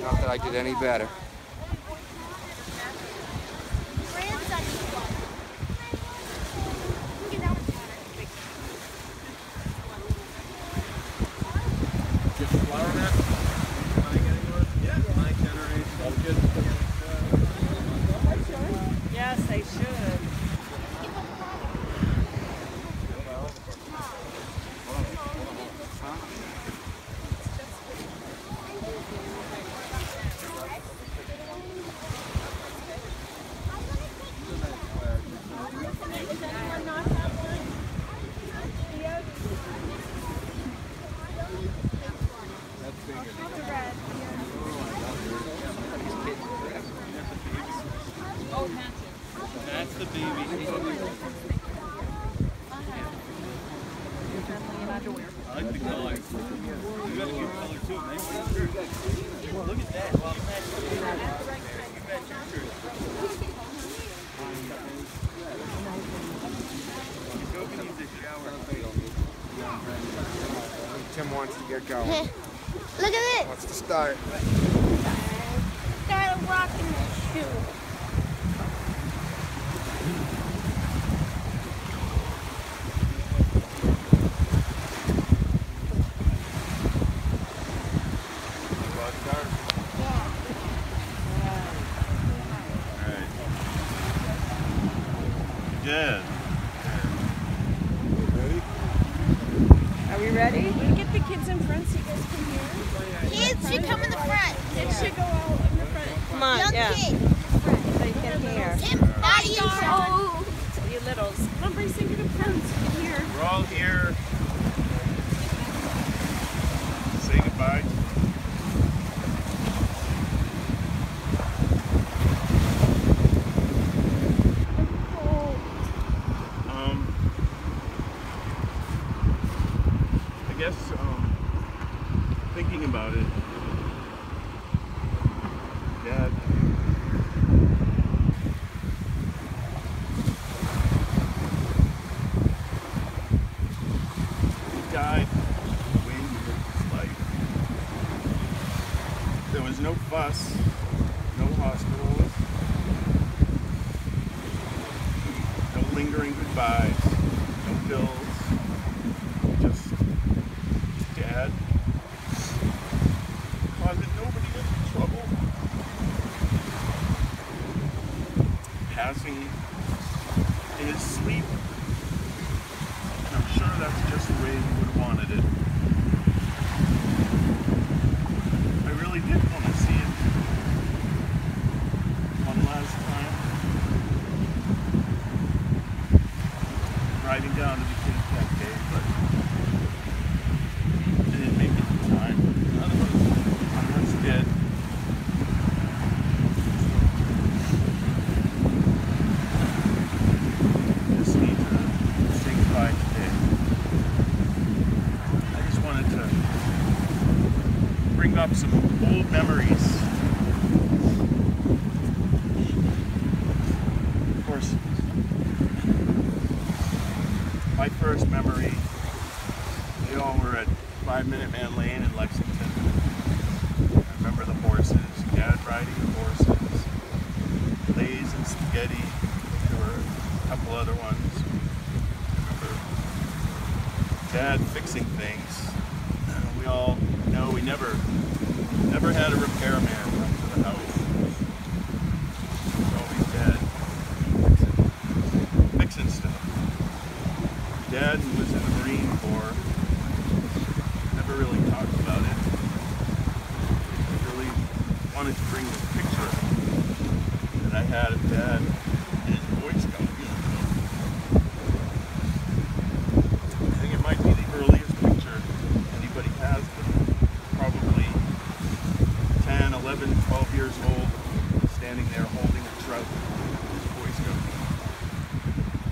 Not that I did any better. Get the flower net? Yeah, 9, 10 or 8. All good. Yes, they should. That's the baby. I like the color. You got a good color too. Nice shirt. Look at that. Well, you match your shirt. Go can use a shower. Tim wants to get going. Look at this. Wants to start. Start rocking the shoe. Good. Ready? Are we ready? We get the kids in front so you guys can hear. Kids should come in the front. Kids should go out in the front. Come on, Young yeah. kids. So you can hear. Tim, not you, Sean. You littles. Come on, Bryce, sing it in front so you can hear. We're all here. Say goodbye. I guess thinking about it, Dad, he died the way he lived his life. There was no fuss, no hospitals, no lingering goodbyes, no pills, just Dad causing nobody any trouble, passing in his sleep, and I'm sure that's just the way he would have wanted it. I really did want to see him one last time. Driving down to the kids that day, but I didn't make it in time. None of us did. Just need to say goodbye today. I just wanted to bring up some old memories. Of course, my first memory, they all were at 5 Minute Man Lane in Lexington. I remember the horses, Dad riding the horses, Lays and Spaghetti. There were a couple other ones. I remember Dad fixing things. We all know we never had a repairman come to the house. It was always Dad fixing stuff. Dad was in the Marine Corps. Never really talked about it. I really wanted to bring this picture that I had of Dad in his Boy Scout uniform. I think it might be the earliest picture anybody has, but probably 10, 11, 12 years old, standing there holding a trout in his Boy Scout uniform.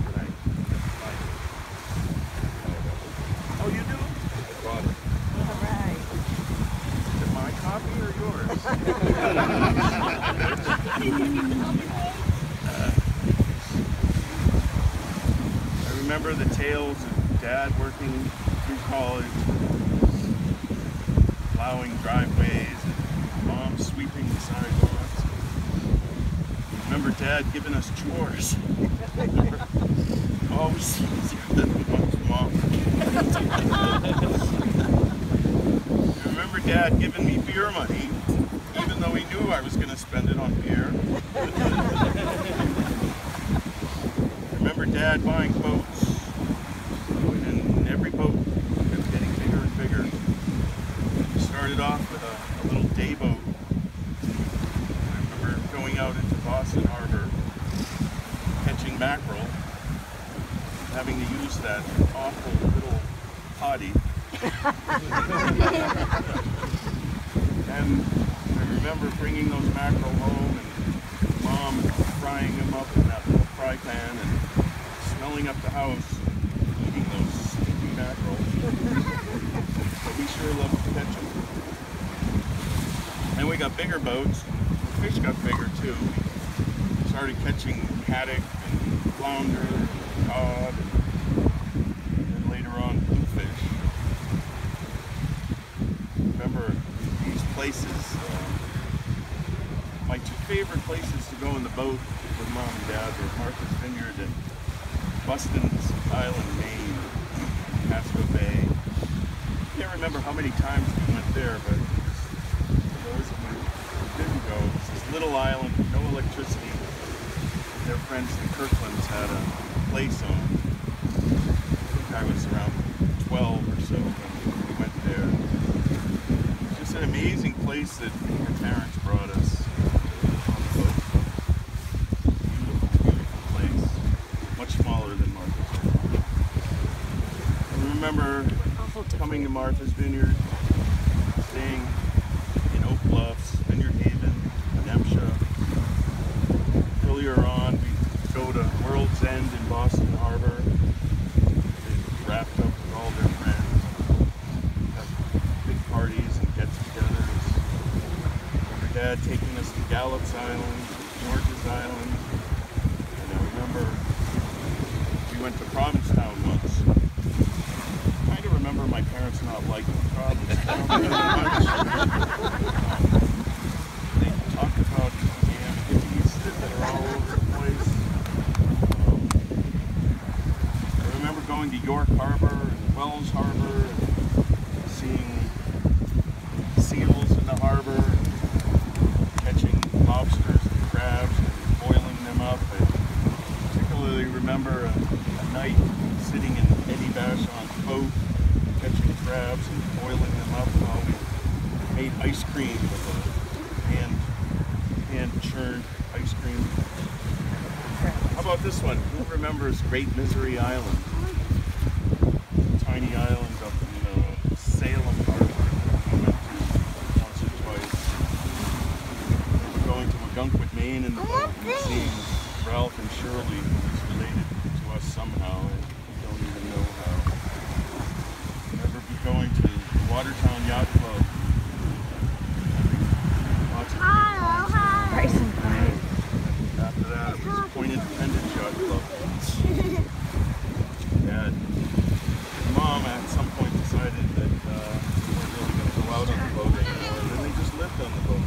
That I couldn't find it. Oh, you do? I bought it. All right. Is it my copy or yours? remember the tales of Dad working through college, plowing driveways, and Mom sweeping the sidewalks. Remember Dad giving us chores. Always easier than Mom. I remember Dad giving me beer money, even though he knew I was going to spend it on beer. Remember Dad buying boats, and every boat kept getting bigger and bigger. We started off with a little day boat. I remember going out into Boston Harbor, catching mackerel, having to use that awful little potty. And I remember bringing those mackerel home and Mom frying them up in that little fry pan and smelling up the house, eating those stinky mackerel. But we sure loved to catch them. And we got bigger boats. The fish got bigger too. We started catching haddock and flounder and cod and later on bluefish. Remember these places, my two favorite places to go in the boat with Mom and Dad were Martha's Vineyard and Buston's Island, Maine, Pasco Bay. I can't remember how many times we went there, but for those of you who didn't go, it's this little island with no electricity. Their friends the Kirklands had a place on. I think I was around 12 or so when we went there. It's just an amazing place that our parents brought us on the boat. Beautiful, beautiful place. Much smaller than Martha's Vineyard. I remember coming to Martha's Vineyard, staying in Oak Bluffs, Vineyard Haven, Menemsha. Earlier on, we'd go to World's End in Boston Harbor. They'd wrapped up with all their friends, have big parties and get-togethers. Remember Dad taking us to Gallops Island, George's Island, and I remember we went to Provincetown once. I kind of remember my parents not liking Provincetown very much. They talked about damn hippies that are all over the place. I remember going to York Harbor and Wells Harbor and seeing seals in the harbor, and catching lobsters and crabs and boiling them up. I particularly remember a night sitting in Eddie Vachon's boat, catching crabs and boiling them up while we made ice cream with a hand-churned ice cream. How about this one? Who remembers Great Misery Island? Tiny island up in Salem Harbor that we went to once or twice. We were going to Magunquit, Maine in the boat and seeing Ralph and Shirley, who was related to us somehow. I don't even know how. I remember going to the Watertown Yacht Club. Lots of Nice and quiet. after that, it was Point Independence Yacht Club. Dad and Mom at some point decided that they weren't really going to go out on the boat anymore, and then they just lived on the boat.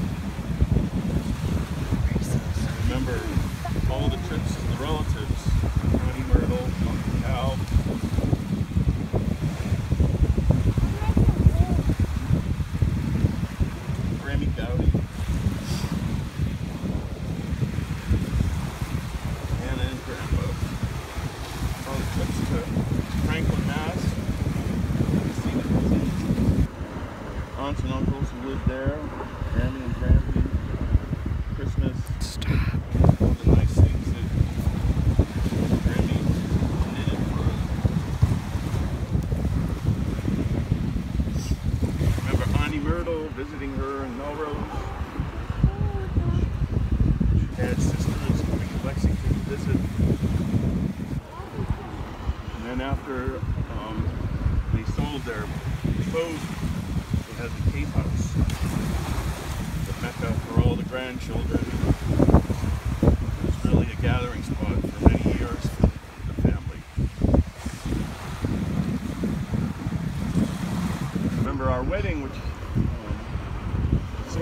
I remember all the trips to the relatives, Connie Myrtle, Uncle Cal. Grammy Dowdy. Anna and Grandpa. All the trips to Franklin, Mass. See the cousins. Aunts and uncles who lived there. Grammy and Grammy. Christmas. All the nice things that Grammy did for us. Remember Auntie Myrtle visiting her in Melrose. Dad's sister is coming to Lexington to visit. And then after they sold their boat, they had the Cape House, the Mecca for all the grandchildren. It was really a gathering spot for many years for the family.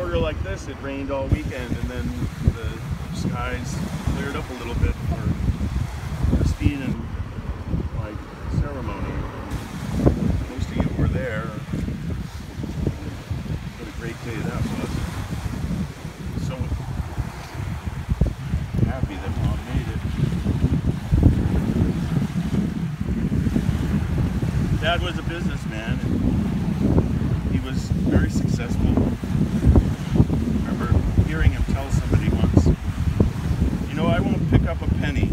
order like this, it rained all weekend, and then the skies cleared up a little bit for Christine and my ceremony. Most of you were there. What a great day that was. So happy that Mom made it. Dad was a businessman, and he was very successful. I remember hearing him tell somebody once, you know, I won't pick up a penny,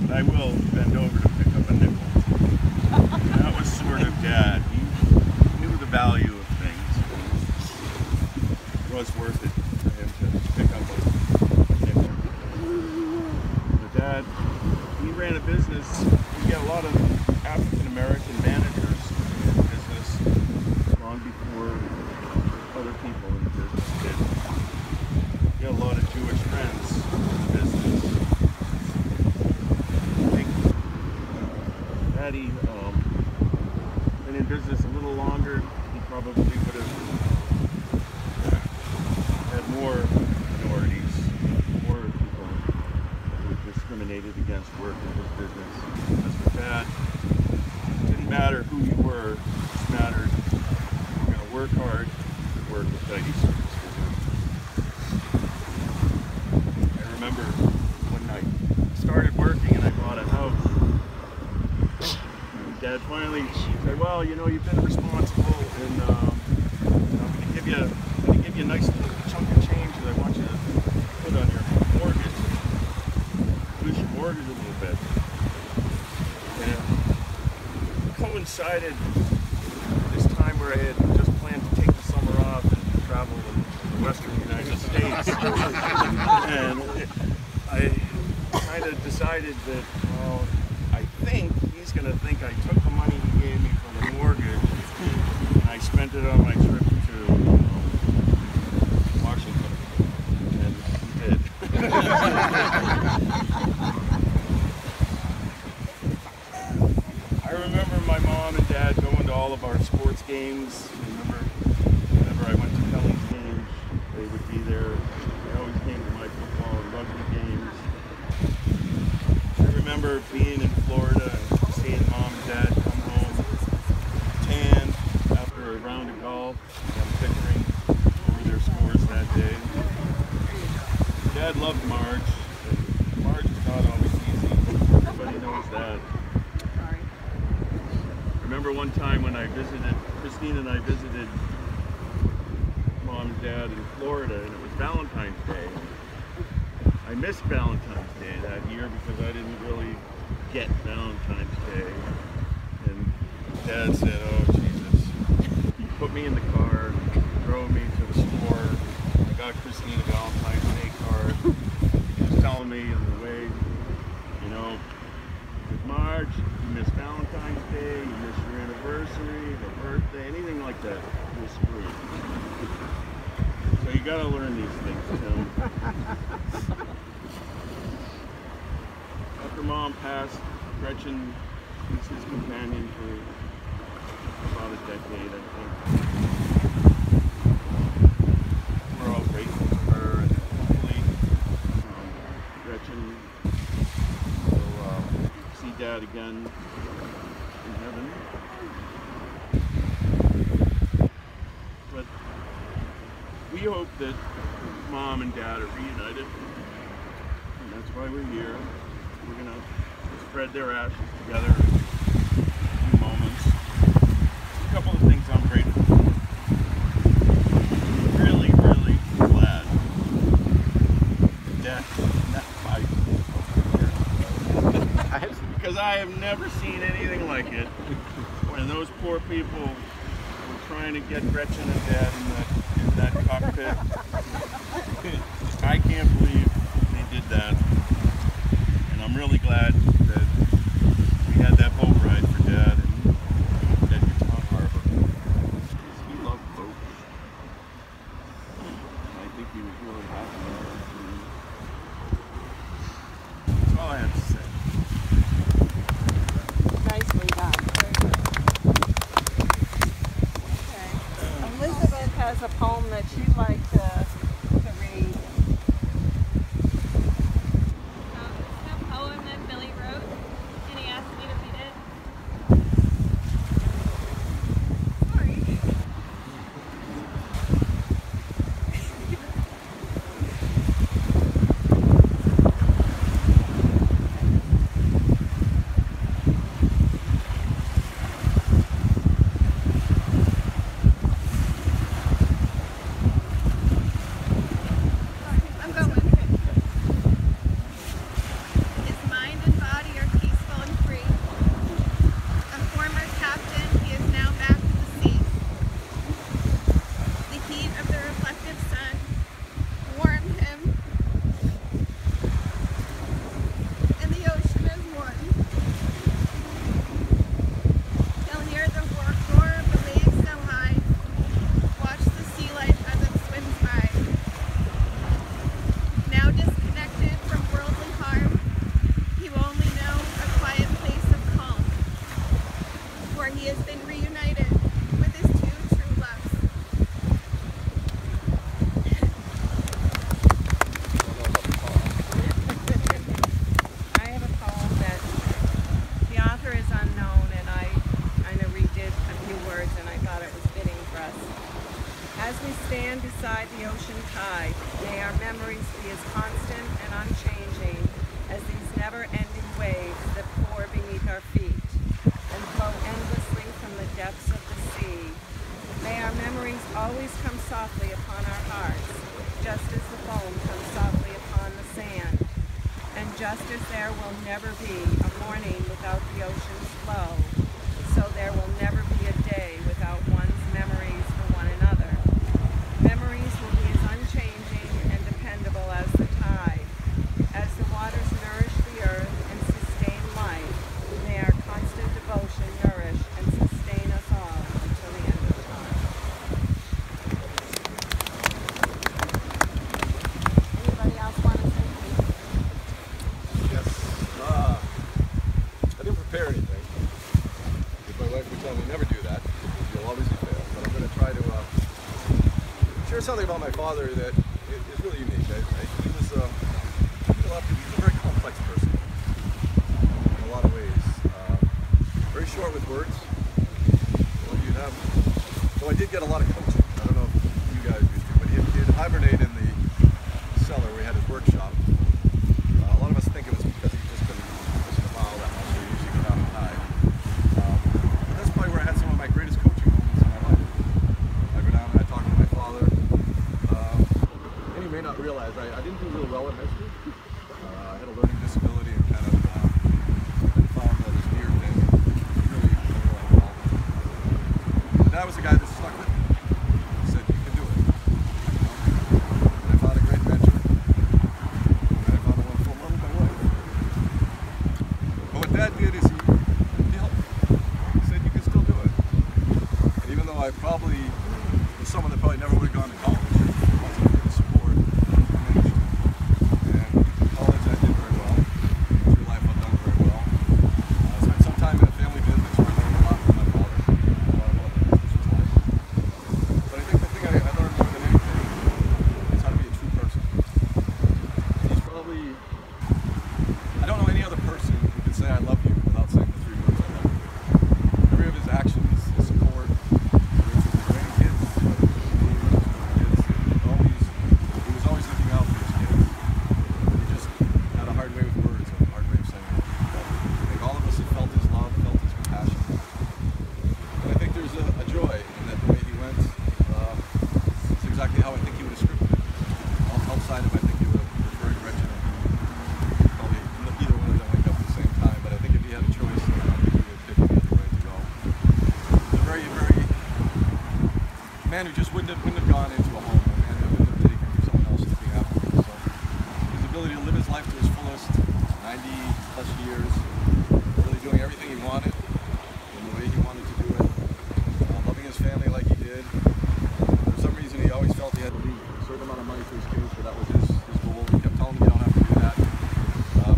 but I will bend over to pick up a nickel. And that was sort of Dad. He knew the value of things. It was worth it for him to pick up a nickel. But Dad, he ran a business. We get a lot of African-American managers in business long before other people in business did. He had a lot of Jewish friends in business. I think Daddy been in business a little longer, he probably would have had more minorities, more people who were discriminated against work in his business. As for Dad, it didn't matter who you were, it just mattered you're going to work hard and work with tidy service for him. I remember when I started working and I bought a house, and Dad finally said, well, you know, you've been responsible, and I'm going to give you a nice little chunk of change that I want you to put on your mortgage. Reduce your mortgage a little bit. And it coincided with this time where I had just planned to take the summer off and travel in the western United States. And I kind of decided that, well, I think he's going to think I took the money he gave me for the mortgage and I spent it on my trip to Washington. And he did. I remember my mom and Dad going to all of our sports games. I remember whenever I went to Kelly's games, they would be there. They always came to my football and rugby games. I remember being in Florida and seeing Mom and Dad come home tan after a round of golf and bickering over their scores that day. Dad loved Marge. And Marge is not always easy. Everybody knows that. I remember one time when Christine and I visited Mom and Dad in Florida, and it was Valentine's Day. I missed Valentine's Day that year because I didn't really get Valentine's Day. And Dad said, oh Jesus, he put me in the car, drove me to the store. I got Christine a Valentine's Day card. He was telling me on the way, you know, with Marge, you missed Valentine's Day, you missed your anniversary, her birthday, anything like that, you're screwed. So you gotta learn these things, Tim. After Mom passed, Gretchen was his companion for about a decade, I think. We're all grateful to her, and hopefully Gretchen will see Dad again in heaven. But we hope that Mom and Dad are reunited, and that's why we're here. We're going to spread their ashes together in a few moments. A couple of things I'm grateful for. Really, really glad Dad not fight. Because I have never seen anything like it when those poor people were trying to get Gretchen and Dad in that cockpit. I can't believe they did that. And I'm really glad that we had that boat ride for Dad in Edgartown Harbor. He loved boats. And I think he was really happy with it. That's all I have to say. Nicely done. Okay. Elizabeth has a poem that she'd like to the ocean tide. May our memories be as constant and unchanging as these never-ending waves that pour beneath our feet and flow endlessly from the depths of the sea. May our memories always come softly upon our hearts, just as the foam comes softly upon the sand. And just as there will never be a morning without the ocean's flow, so there will never be a day without one's memories for one another. Memories will be as unchanging and dependable as the tide. As the waters nourish the earth and sustain life, may our constant devotion nourish and sustain us all until the end of time. Anybody else want to say anything? Yes. I didn't prepare anything. Because my wife would tell me never do that, because you'll obviously fail. But I'm going to try to share something about my father that is really unique. He was he's a very complex person in a lot of ways. Very short with words. So I did get a lot of coaching. I don't know if you guys used to, but he'd hibernate in the cellar where he had his workshop. A lot of us think it was because he just couldn't smile that much, so he usually go down and hide. But that's probably where I had some of my greatest coaching moments in my life. I go down and I talk to my father. And you may not realize, I didn't do real well in high school. I had a learning disability and kind of found this weird thing. Really well. And that was the guy that stuck with me. He said, you can do it. And I found a great mentor. But what Dad did is he helped me. He said you can still do it. And even though I probably was someone that probably never would have gone to college, it wasn't for the support, I managed it. And in college I did very well. Through life I've done very well. I spent some time in a family business where I learned a lot from my father. A lot about what the business was like. But I think the thing I learned more than anything is how to be a true person. And he's probably, I don't know any other person who can say I love you without saying the 3 words I love you. Every of his actions, his support, whether it's with his grandkids, whether it's with me, whether it's with his kids, he was always looking out for his kids. He just had a hard way with words and a hard way of saying it. I think all of us have felt his love, felt his compassion. And I think there's a joy in that the way he went. It's exactly how I think he would have scripted it. Outside of, I think he would have preferred Gretchen. Probably either one of them wake up at the same time, but I think if he had a choice, I think he would pick the other way to go. He's a very, very man who just wouldn't have gone into a home, a man who wouldn't have taken for someone else to be happy. So his ability to live his life to his fullest, 90 plus years, really doing everything he wanted in the way he wanted to do it, loving his family like he did. For some reason he always felt he had to leave a certain amount of money to his kids, but that was his goal. He kept telling me you don't have to do that.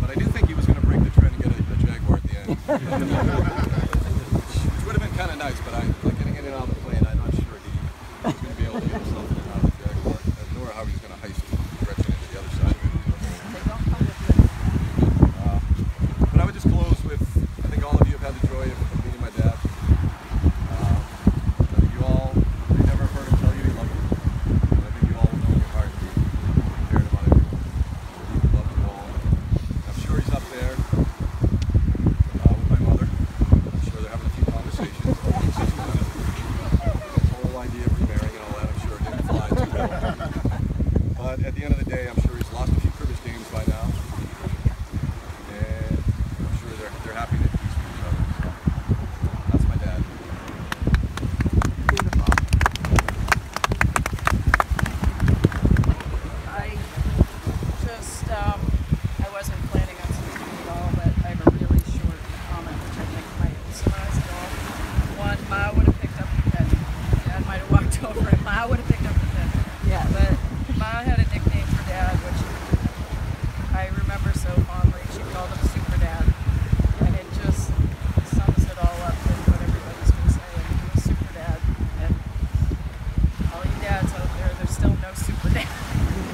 But I did think he was going to break the trend and get a Jaguar at the end. which would have been kind of nice, but like getting in and out of the plane, I'm not sure he was going to be able to get himself in and out of the Jaguar, nor how he was going to heist Gretchen into the other side of it. But I would just close with, I think all of you have had the joy of meeting my dad. I think you all, you never heard him tell you he loved you. And I think you all know in your heart he cared about everyone. He loved you all. I'm sure he's up there with my mother. I'm sure they're having a few conversations. The whole idea of remarrying and all that, I'm sure it didn't fly too well. But at the end of the day, I'm sure he's lost a few cribbage games by now. And I'm sure they're happy to peace with each other. So that's my dad. Beautiful. I wasn't planning on speaking at all, but I have a really short comment which I think might summarize it all. One, Ma would have picked up the pen. Dad might have walked over and Ma would have picked up the pen. Yeah. But Ma had a nickname for Dad, which I remember so fondly. She called him Super Dad. And it just sums it all up with what everybody's been saying. He was Super Dad. And all you dads out there, there's still no Super Dad.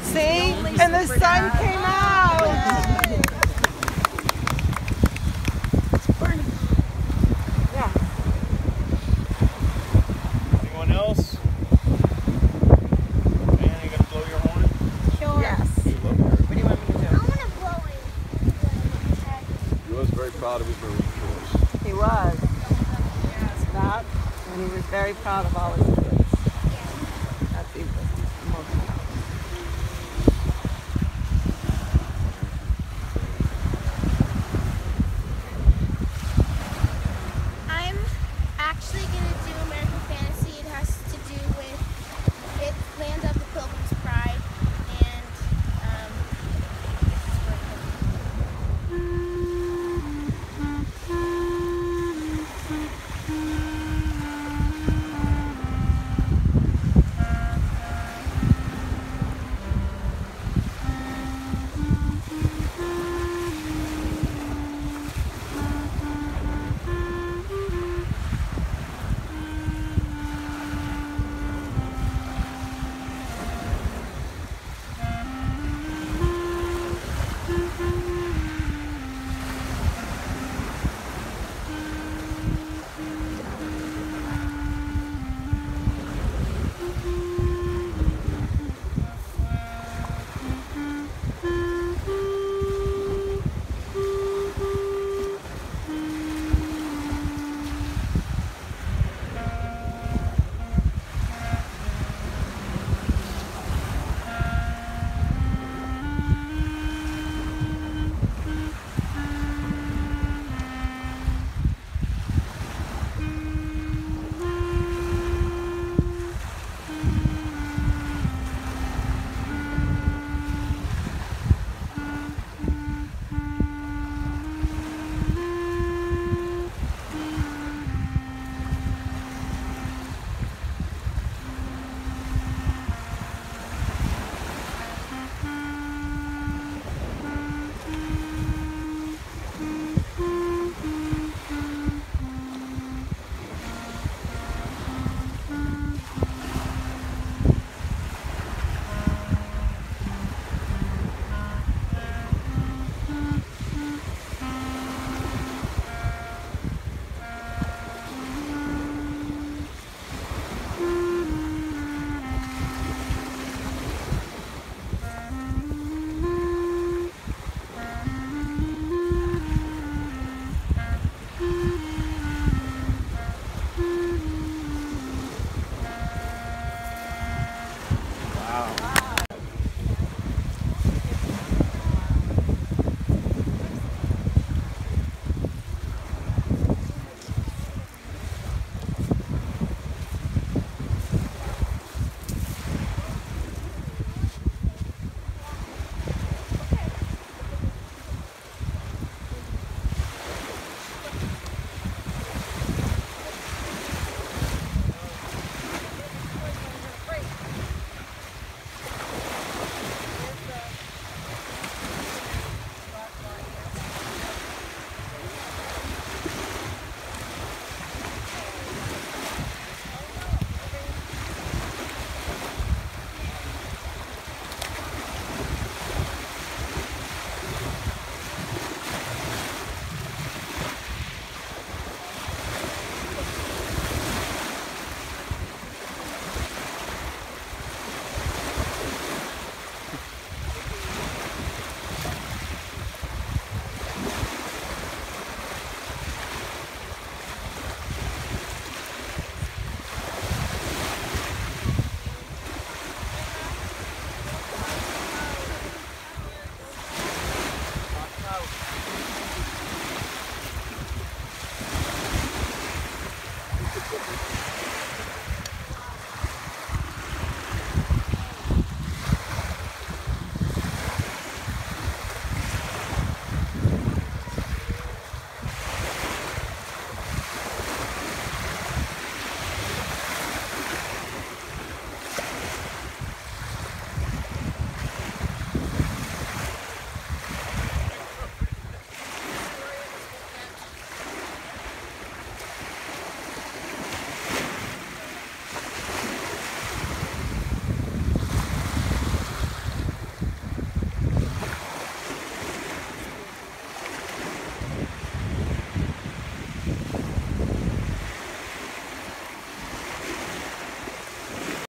See? And the sun came out! Yeah. Anyone else? Anything proud of his Marine Corps. He was. That, and he was very proud of all his